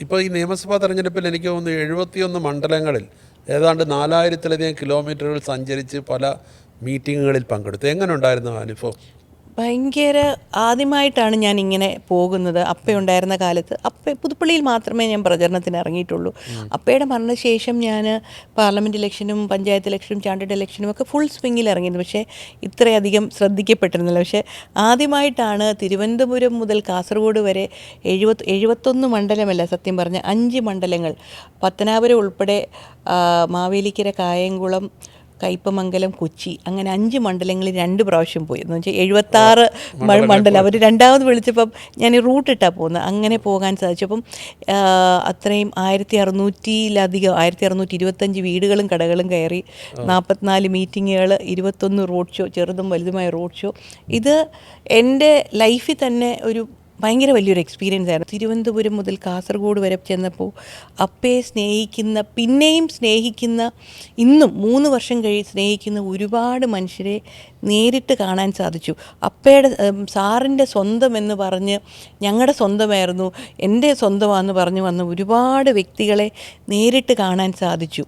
ഇപ്പോൾ ഈ നിയമസഭാ തെരഞ്ഞെടുപ്പിൽ എനിക്ക് തോന്നുന്നു 71 മണ്ഡലങ്ങളിൽ ഏതാണ്ട് 4000-ലധികം കിലോമീറ്ററുകൾ സഞ്ചരിച്ച് പല മീറ്റിങ്ങുകളിൽ പങ്കെടുത്തു. എങ്ങനെ ഉണ്ടായിരുന്നു ആ അനുഭവം? ഭയങ്കര ആദ്യമായിട്ടാണ് ഞാൻ ഇങ്ങനെ പോകുന്നത്. അപ്പയുണ്ടായിരുന്ന കാലത്ത് പുതുപ്പള്ളിയിൽ മാത്രമേ ഞാൻ പ്രചരണത്തിന് ഇറങ്ങിയിട്ടുള്ളൂ. അപ്പയുടെ മരണശേഷം ഞാൻ പാർലമെൻറ്റ് ഇലക്ഷനും പഞ്ചായത്ത് ഇലക്ഷനും ചാണ്ടിഡ് ഇലക്ഷനും ഒക്കെ ഫുൾ സ്വിങ്ങിൽ ഇറങ്ങിയിരുന്നു. പക്ഷേ ഇത്രയധികം ശ്രദ്ധിക്കപ്പെട്ടിരുന്നില്ല. പക്ഷേ ആദ്യമായിട്ടാണ് തിരുവനന്തപുരം മുതൽ കാസർഗോഡ് വരെ 71 മണ്ഡലമല്ല, സത്യം പറഞ്ഞ 5 മണ്ഡലങ്ങൾ, പത്തനാപുരം ഉൾപ്പെടെ, മാവേലിക്കര, കായംകുളം, കയ്പമംഗലം, കൊച്ചി, അങ്ങനെ 5 മണ്ഡലങ്ങളിൽ 2 പ്രാവശ്യം പോയി. എന്ന് വെച്ചാൽ 76 മണ്ഡലം. അവർ രണ്ടാമത് വിളിച്ചപ്പം ഞാൻ ഈ റൂട്ടിട്ടാണ് പോകുന്നത്. അങ്ങനെ പോകാൻ സാധിച്ചു. അപ്പം അത്രയും 1600-ലധികം 1625 വീടുകളും കടകളും കയറി, 44 മീറ്റിങ്ങുകൾ, 21 റോഡ് ഷോ, ചെറുതും വലുതുമായ റോഡ് ഷോ. ഇത് എൻ്റെ ലൈഫിൽ തന്നെ ഒരു ഭയങ്കര വലിയൊരു എക്സ്പീരിയൻസ് ആയിരുന്നു. തിരുവനന്തപുരം മുതൽ കാസർഗോഡ് വരെ ചെന്നപ്പോൾ അപ്പയെ സ്നേഹിക്കുന്ന, പിന്നെയും സ്നേഹിക്കുന്ന, ഇന്നും 3 വർഷം സ്നേഹിക്കുന്ന ഒരുപാട് മനുഷ്യരെ നേരിട്ട് കാണാൻ സാധിച്ചു. അപ്പയുടെ സാറിൻ്റെ സ്വന്തം എന്ന് പറഞ്ഞ്, ഞങ്ങളുടെ സ്വന്തമായിരുന്നു, എൻ്റെ സ്വന്തമാണെന്ന് പറഞ്ഞ് വന്ന ഒരുപാട് വ്യക്തികളെ നേരിട്ട് കാണാൻ സാധിച്ചു.